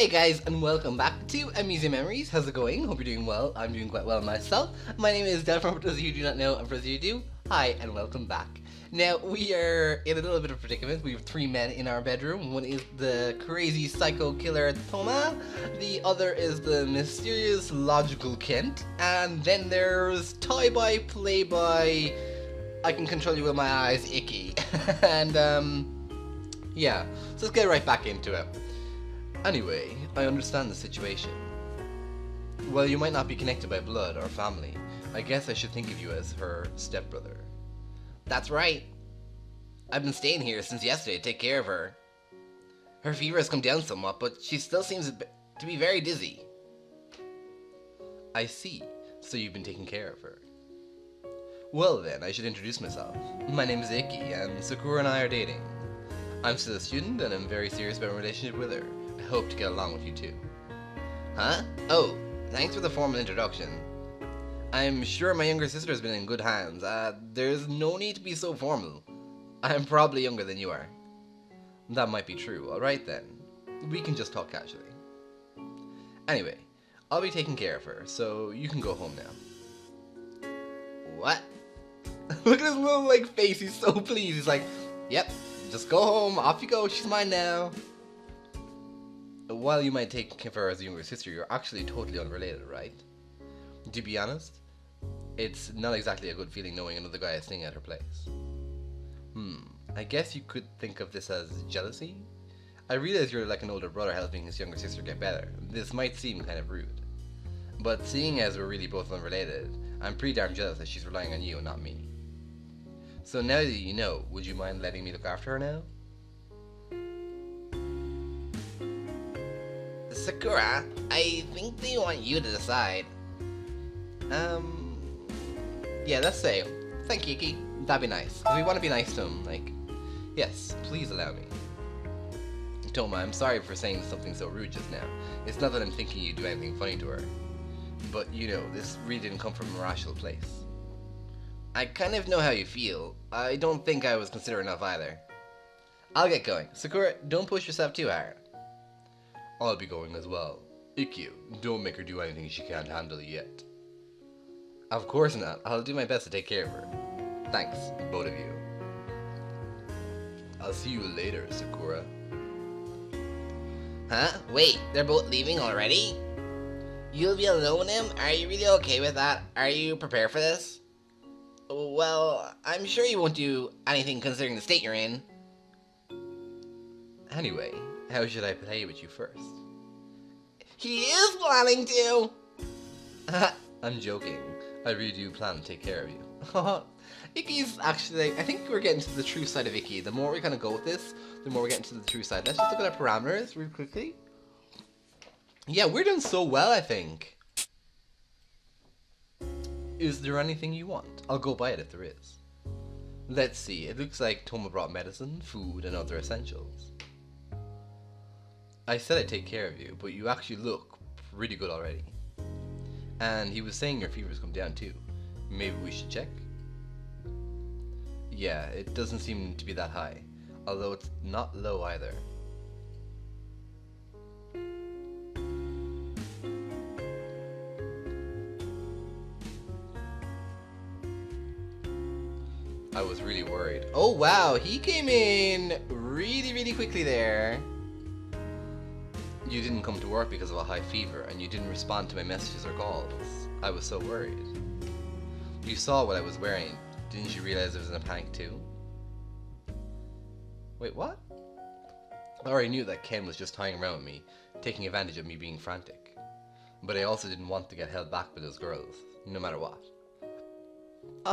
Hey guys, and welcome back to Amnesia Memories. How's it going? Hope you're doing well. I'm doing quite well myself. My name is Delphron, for those of you who do not know, and for those of you who do, hi and welcome back. Now, we are in a little bit of a predicament. We have three men in our bedroom. One is the crazy psycho killer Thomas, the other is the mysterious logical Kent, and then there's tie-by, play-by, I can control you with my eyes, Ikki. And, yeah, so let's get right back into it. Anyway, I understand the situation. While you might not be connected by blood or family, I guess I should think of you as her stepbrother. That's right. I've been staying here since yesterday to take care of her. Her fever has come down somewhat, but she still seems to be very dizzy. I see. So you've been taking care of her. Well then, I should introduce myself. My name is Ikki, and Sakura and I are dating. I'm still a student, and I'm very serious about my relationship with her. I hope to get along with you too. Huh? Oh, thanks for the formal introduction. I'm sure my younger sister has been in good hands. There's no need to be so formal. I'm probably younger than you are. That might be true. Alright then. We can just talk casually. Anyway, I'll be taking care of her, so you can go home now. What? Look at his little face, he's so pleased. He's like, yep, just go home, off you go, she's mine now. While you might take care of her as a younger sister, you're actually totally unrelated, right? To be honest, it's not exactly a good feeling knowing another guy is staying at her place. I guess you could think of this as jealousy? I realize you're like an older brother helping his younger sister get better. This might seem kind of rude. But seeing as we're really both unrelated, I'm pretty darn jealous that she's relying on you and not me. So now that you know, would you mind letting me look after her now? Sakura, I think they want you to decide. Yeah, let's say, thank you, Ikki. That'd be nice. Cause we want to be nice to him, yes, please allow me. Toma, I'm sorry for saying something so rude just now. It's not that I'm thinking you'd do anything funny to her. But, you know, this really didn't come from a rational place. I kind of know how you feel. I don't think I was considerate enough either. I'll get going. Sakura, don't push yourself too hard. I'll be going as well. Ikki, don't make her do anything she can't handle yet. Of course not. I'll do my best to take care of her. Thanks, both of you. I'll see you later, Sakura. Huh? Wait, they're both leaving already? You'll be alone with him? Are you really okay with that? Are you prepared for this? Well, I'm sure you won't do anything considering the state you're in. Anyway, how should I play with you first? He is planning to! I'm joking. I really do plan to take care of you. Ikki's actually, I think we're getting to the true side of Ikki. The more we kind of go with this, the more we're getting to the true side. Let's just look at our parameters real quickly. Yeah, we're doing so well, I think. Is there anything you want? I'll go buy it if there is. Let's see, it looks like Toma brought medicine, food, and other essentials. I said I'd take care of you, but you actually look pretty good already. And he was saying your fever's come down too. Maybe we should check? Yeah, it doesn't seem to be that high, although it's not low either. I was really worried. Oh wow, he came in really quickly there. You didn't come to work because of a high fever, and you didn't respond to my messages or calls. I was so worried. You saw what I was wearing. Didn't you realize I was in a panic too? Wait, what? I already knew that Ken was just tying around with me, taking advantage of me being frantic. But I also didn't want to get held back by those girls, no matter what.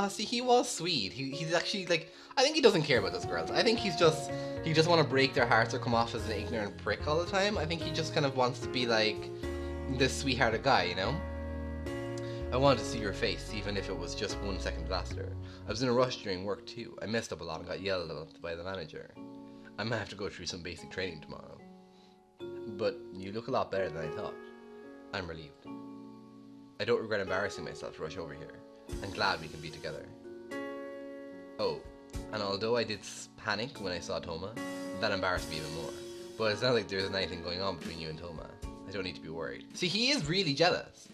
See, he was sweet. He's actually, I think he doesn't care about those girls. I think he just want to break their hearts or come off as an ignorant prick all the time. I think he just kind of wants to be like this sweethearted guy, you know? I wanted to see your face, even if it was just 1 second faster. I was in a rush during work too. I messed up a lot and got yelled at by the manager. I might have to go through some basic training tomorrow. But you look a lot better than I thought. I'm relieved. I don't regret embarrassing myself to rush over here. I'm glad we can be together. Oh, and although I did panic when I saw Toma, that embarrassed me even more. But it's not like there's anything going on between you and Toma. I don't need to be worried. See, he is really jealous.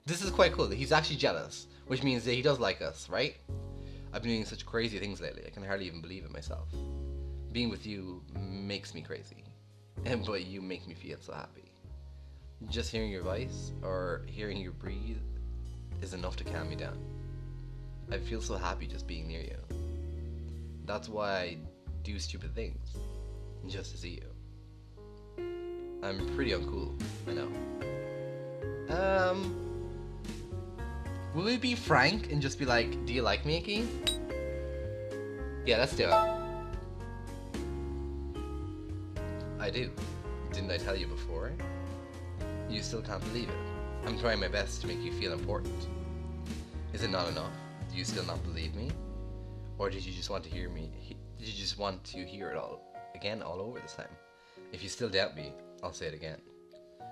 This is quite cool. He's actually jealous, which means that he does like us, right? I've been doing such crazy things lately. I can hardly even believe it myself. Being with you makes me crazy. But you make me feel so happy. Just hearing your voice or hearing you breathe is enough to calm me down. I feel so happy just being near you. That's why I do stupid things, just to see you. I'm pretty uncool, I know. Will we be frank and just be like, do you like me, Ikki? Yeah, let's do it. I do. Didn't I tell you before? You still can't believe it. I'm trying my best to make you feel important. Is it not enough? Do you still not believe me? Or did you just want to hear me? Did you just want to hear it all again, all over this time? If you still doubt me, I'll say it again.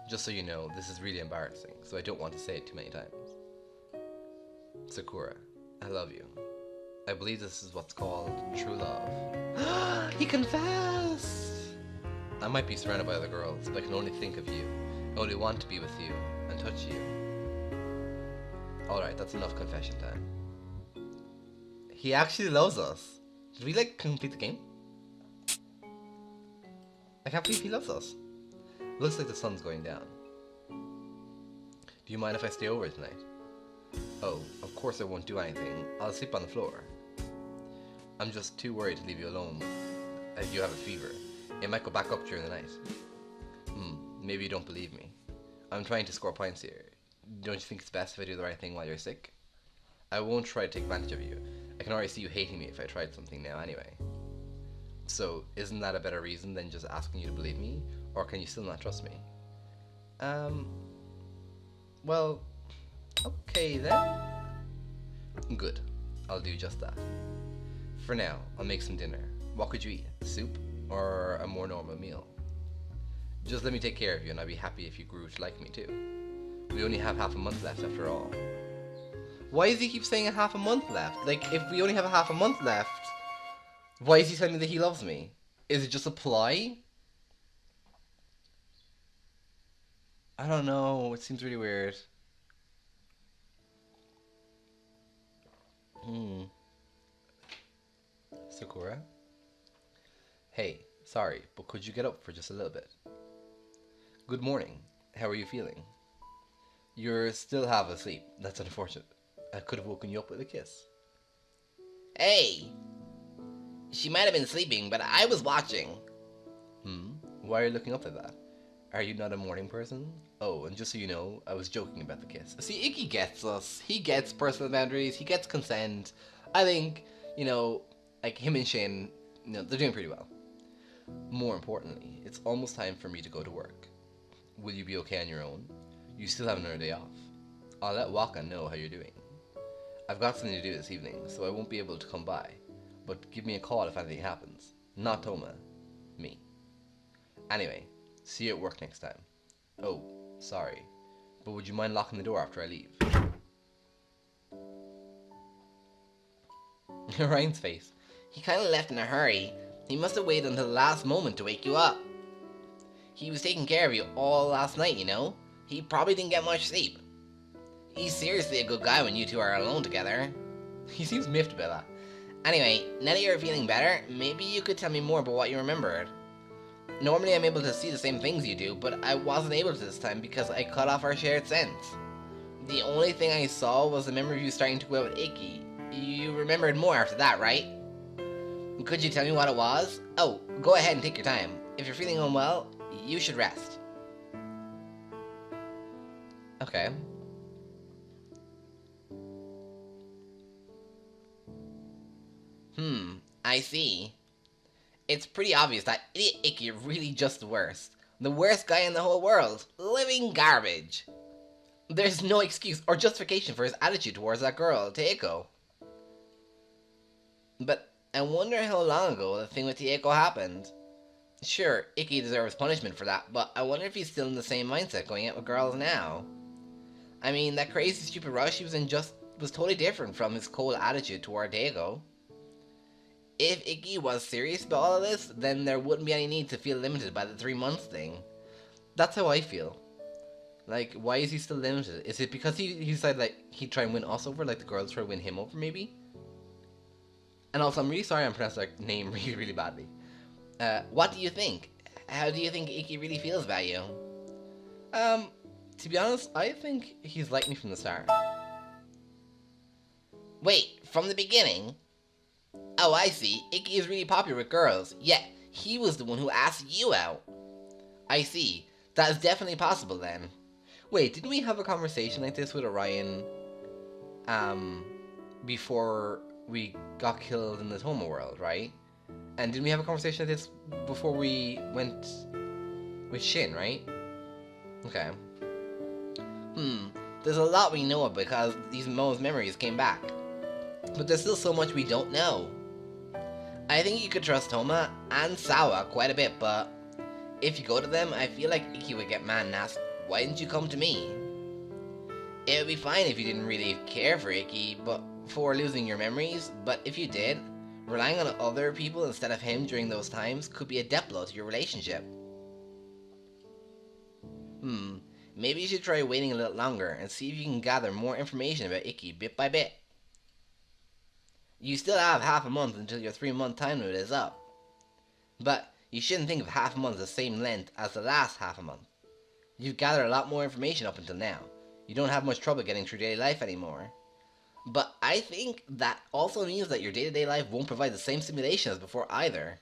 Just so you know, this is really embarrassing, so I don't want to say it too many times. Sakura, I love you. I believe this is what's called true love. He confessed! I might be surrounded by other girls, but I can only think of you. I only want to be with you and touch you. Alright, that's enough confession time. He actually loves us. Did we like complete the game? I can't believe he loves us. Looks like the sun's going down. Do you mind if I stay over tonight? Oh, of course I won't do anything. I'll sleep on the floor. I'm just too worried to leave you alone as you have a fever. It might go back up during the night. Maybe you don't believe me. I'm trying to score points here. Don't you think it's best if I do the right thing while you're sick? I won't try to take advantage of you. I can already see you hating me if I tried something now anyway. So, isn't that a better reason than just asking you to believe me? Or can you still not trust me? Well, okay then. Good. I'll do just that. For now, I'll make some dinner. What could you eat? Soup? Or a more normal meal? Just let me take care of you and I'd be happy if you grew to like me too. We only have half a month left after all. Why does he keep saying a half a month left? Like, if we only have a half a month left, why is he telling me that he loves me? Is it just a ploy? I don't know. It seems really weird. Sakura? Hey, sorry, but could you get up for just a little bit? Good morning. How are you feeling? You're still half asleep. That's unfortunate. I could have woken you up with a kiss. Hey! She might have been sleeping, but I was watching. Why are you looking up like that? Are you not a morning person? Oh, and just so you know, I was joking about the kiss. See, Ikki gets us. He gets personal boundaries. He gets consent. I think, like him and Shane, they're doing pretty well. More importantly, it's almost time for me to go to work. Will you be okay on your own? You still have another day off. I'll let Waka know how you're doing. I've got something to do this evening, so I won't be able to come by. But give me a call if anything happens. Not Toma. Me. Anyway, see you at work next time. Oh, sorry. But would you mind locking the door after I leave? Ryan's face. He kind of left in a hurry. He must have waited until the last moment to wake you up. He was taking care of you all last night, He probably didn't get much sleep. He's seriously a good guy when you two are alone together. He seems miffed about that. Anyway, now that you're feeling better, maybe you could tell me more about what you remembered. Normally I'm able to see the same things you do, but I wasn't able to this time because I cut off our shared sense. The only thing I saw was the memory of you starting to go out with Ikki. You remembered more after that, right? Could you tell me what it was? Oh, go ahead and take your time. If you're feeling unwell, you should rest. Okay. I see. It's pretty obvious that idiot Ikki is really just the worst. The worst guy in the whole world. Living garbage. There's no excuse or justification for his attitude towards that girl, Teiko. But I wonder how long ago the thing with Teiko happened. Sure, Ikki deserves punishment for that, but I wonder if he's still in the same mindset going out with girls now. I mean, that crazy stupid rush he was in was totally different from his cold attitude toward Teiko. If Ikki was serious about all of this, then there wouldn't be any need to feel limited by the 3 months thing. That's how I feel. Like, why is he still limited? Is it because he said, like, he'd try and win us over, like the girls try to win him over, maybe? And also, I'm really sorry I'm pronouncing their name really, really badly. What do you think? How do you think Ikki really feels about you? To be honest, I think he's liked me from the start. Wait, from the beginning? Oh, I see. Ikki is really popular with girls, yet he was the one who asked you out. I see. That is definitely possible then. Wait, didn't we have a conversation like this with Orion, before we got killed in the Toma world, right? And didn't we have a conversation like this before we went with Shin, right? Okay. There's a lot we know because these memories came back. But there's still so much we don't know. I think you could trust Toma and Sawa quite a bit, but if you go to them, I feel like Ikki would get mad and ask, why didn't you come to me? It would be fine if you didn't really care for Ikki, but for losing your memories, but if you did, relying on other people instead of him during those times could be a death blow to your relationship. Maybe you should try waiting a little longer and see if you can gather more information about Ikki bit by bit. You still have half a month until your 3-month time limit is up. But you shouldn't think of half a month as the same length as the last half a month. You've gathered a lot more information up until now. You don't have much trouble getting through daily life anymore. But I think that also means that your day-to-day life won't provide the same stimulation as before either.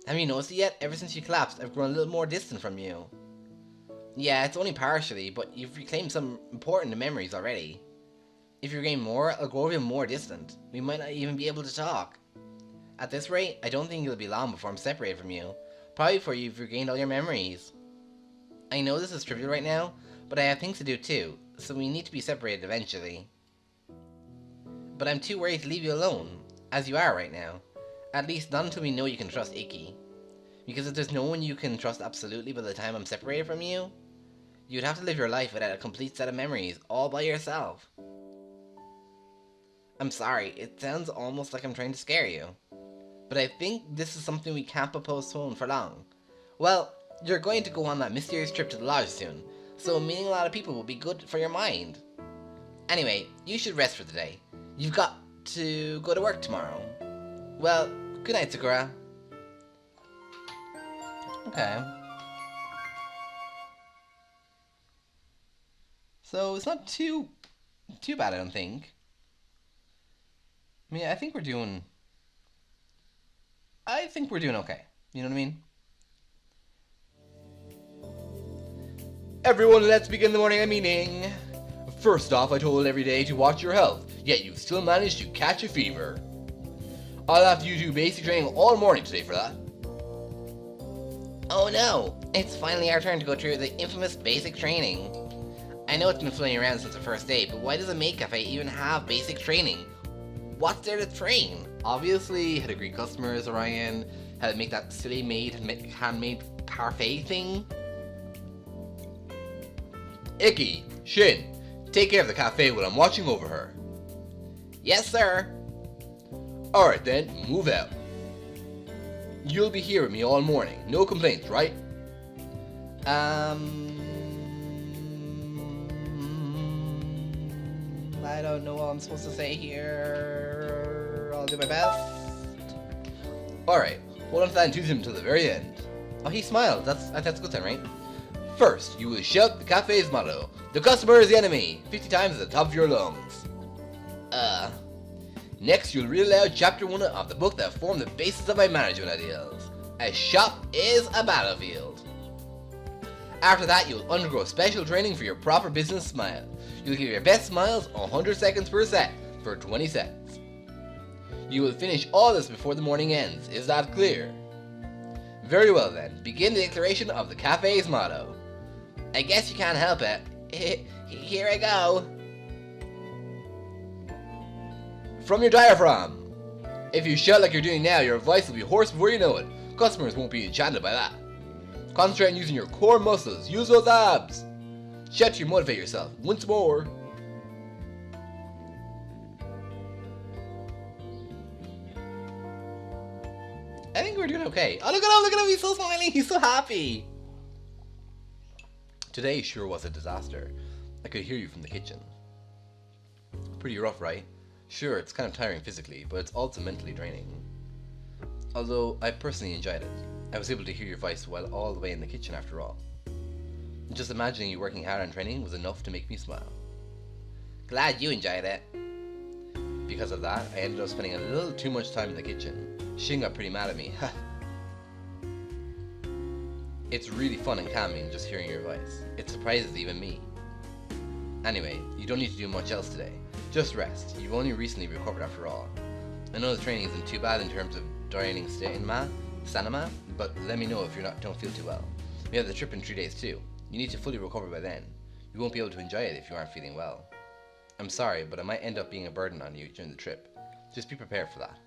Have you noticed it yet? Ever since you collapsed, I've grown a little more distant from you. Yeah, it's only partially, but you've reclaimed some important memories already. If you regain more, I'll grow even more distant. We might not even be able to talk. At this rate, I don't think it'll be long before I'm separated from you. Probably before you've regained all your memories. I know this is trivial right now, but I have things to do too, so we need to be separated eventually. But I'm too worried to leave you alone, as you are right now. At least not until we know you can trust Ikki. Because if there's no one you can trust absolutely by the time I'm separated from you, you'd have to live your life without a complete set of memories, all by yourself. I'm sorry, it sounds almost like I'm trying to scare you. But I think this is something we can't postpone for long. Well, you're going to go on that mysterious trip to the lodge soon, so meeting a lot of people will be good for your mind. Anyway, you should rest for the day. You've got to go to work tomorrow. Well, good night, Sakura. Okay. So it's not too bad, I don't think. I mean, I think we're doing okay. You know what I mean? Everyone, let's begin the morning meeting. First off, I told every day to watch your health, yet you still managed to catch a fever. I'll have you do basic training all morning today for that. Oh no, it's finally our turn to go through the infamous basic training. I know it's been floating around since the first day, but why does a maid cafe even have basic training? What's there to train? Obviously, how to greet customers, Orion, how to make that silly handmade parfait thing. Ikki, Shin, take care of the cafe while I'm watching over her. Yes, sir. Alright then, move out. You'll be here with me all morning, no complaints, right? I don't know what I'm supposed to say here. I'll do my best. Alright, hold on to that enthusiasm until the very end. Oh, he smiled. That's a good sign, right? First, you will shout the cafe's motto, "The customer is the enemy," 50 times at the top of your lungs. Next, you'll read aloud chapter 1 of the book that formed the basis of my management ideals. A shop is a battlefield. After that, you'll undergo special training for your proper business smile. You'll give your best smiles 100 seconds per set for 20 sets. You will finish all this before the morning ends. Is that clear? Very well then, begin the declaration of the cafe's motto. I guess you can't help it. Here I go. From your diaphragm. If you shout like you're doing now, your voice will be hoarse before you know it. Customers won't be enchanted by that. Concentrate on using your core muscles. Use those abs. Shout to motivate yourself. Once more. we're doing okay. Oh, look at him, he's so smiling, he's so happy. Today sure was a disaster. I could hear you from the kitchen. Pretty rough, right? Sure, it's kind of tiring physically, but it's also mentally draining. Although, I personally enjoyed it. I was able to hear your voice while all the way in the kitchen after all. Just imagining you working hard on training was enough to make me smile. Glad you enjoyed it. Because of that, I ended up spending a little too much time in the kitchen. Shin got pretty mad at me. It's really fun and calming just hearing your voice. It surprises even me. Anyway, you don't need to do much else today. Just rest. You've only recently recovered after all. I know the training isn't too bad in terms of draining stamina, but let me know if you don't feel too well. We have the trip in 3 days too. You need to fully recover by then. You won't be able to enjoy it if you aren't feeling well. I'm sorry, but I might end up being a burden on you during the trip. Just be prepared for that.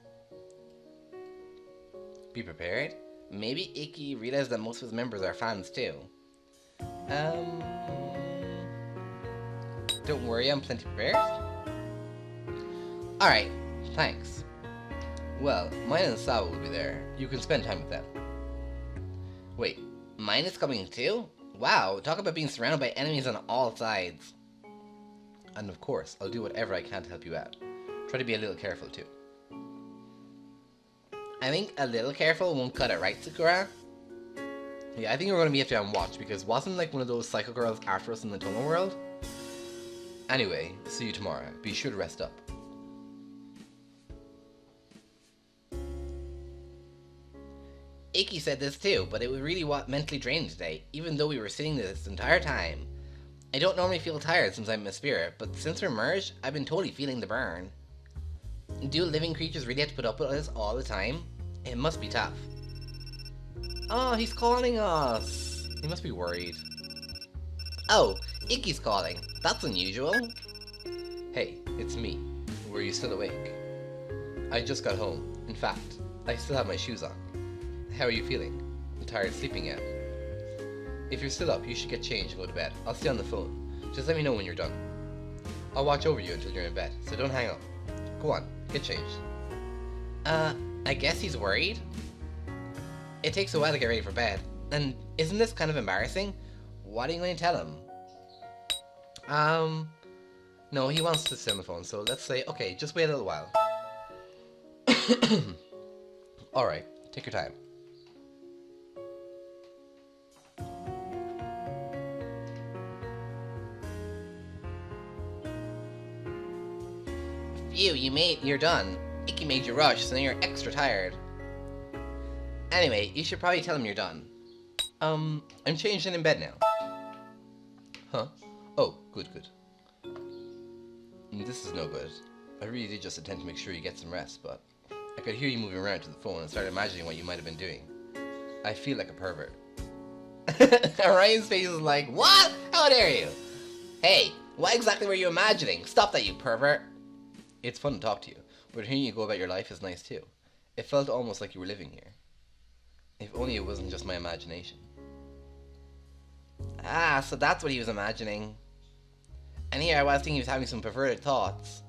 Be prepared? Maybe Ikki realized that most of his members are fans too. Don't worry, I'm plenty prepared. Alright, thanks. Well, mine and Sawa will be there. You can spend time with them. Wait, mine is coming too? Wow, talk about being surrounded by enemies on all sides. And of course, I'll do whatever I can to help you out. Try to be a little careful too. I think a little careful won't cut it, right, Sakura? Yeah, I think we're going to have to be on watch because wasn't like one of those psycho girls after us in the Tumblr world? Anyway, see you tomorrow. Be sure to rest up. Ikki said this too, but it was really mentally draining today, even though we were sitting there this entire time. I don't normally feel tired since I'm a spirit, but since we're merged, I've been totally feeling the burn. Do living creatures really have to put up with this all the time? It must be tough. Oh, he's calling us. He must be worried. Oh, Ikki's calling. That's unusual. Hey, it's me. Were you still awake? I just got home. In fact, I still have my shoes on. How are you feeling? Tired of sleeping yet? If you're still up, you should get changed and go to bed. I'll stay on the phone. Just let me know when you're done. I'll watch over you until you're in bed, so don't hang up. Go on, get changed. I guess he's worried? It takes a while to get ready for bed. And isn't this kind of embarrassing? What are you going to tell him? No, he wants to stay on the phone, so let's say, okay, just wait a little while. Alright, take your time. Phew, you're done. Ikki made you rush, so now you're extra tired. Anyway, you should probably tell him you're done. I'm changed and in bed now. Huh? Oh, good. This is no good. I really did just attempt to make sure you get some rest, but I could hear you moving around to the phone and started imagining what you might have been doing. I feel like a pervert. Orion's face is like, what? How dare you? Hey, what exactly were you imagining? Stop that, you pervert. It's fun to talk to you, but hearing you go about your life is nice too. It felt almost like you were living here. If only it wasn't just my imagination. Ah, so that's what he was imagining. And here I was thinking he was having some perverted thoughts.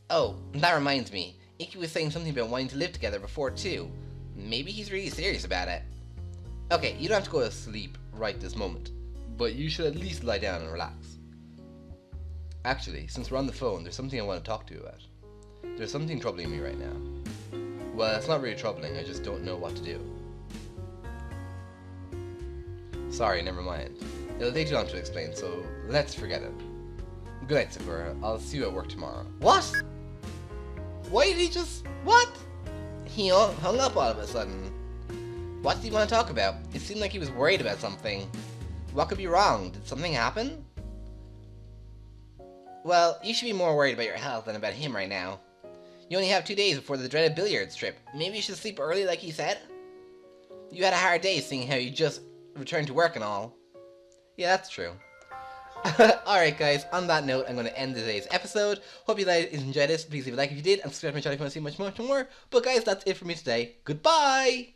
Oh, that reminds me. Ikki was saying something about wanting to live together before too. Maybe he's really serious about it. Okay, you don't have to go to sleep right this moment, but you should at least lie down and relax. Actually, since we're on the phone, there's something I want to talk to you about. There's something troubling me right now. Well, it's not really troubling, I just don't know what to do. Sorry, never mind. It'll take too long to explain, so let's forget it. Good night, Sakura. I'll see you at work tomorrow. What? Why did he just... What? He hung up all of a sudden. What did he want to talk about? It seemed like he was worried about something. What could be wrong? Did something happen? Well, you should be more worried about your health than about him right now. You only have 2 days before the dreaded billiards trip. Maybe you should sleep early like he said? You had a hard day seeing how you just returned to work and all. Yeah, that's true. Alright guys, on that note, I'm going to end today's episode. Hope you guys enjoyed this. Please leave a like if you did, and subscribe to my channel if you want to see much more. But guys, that's it for me today. Goodbye!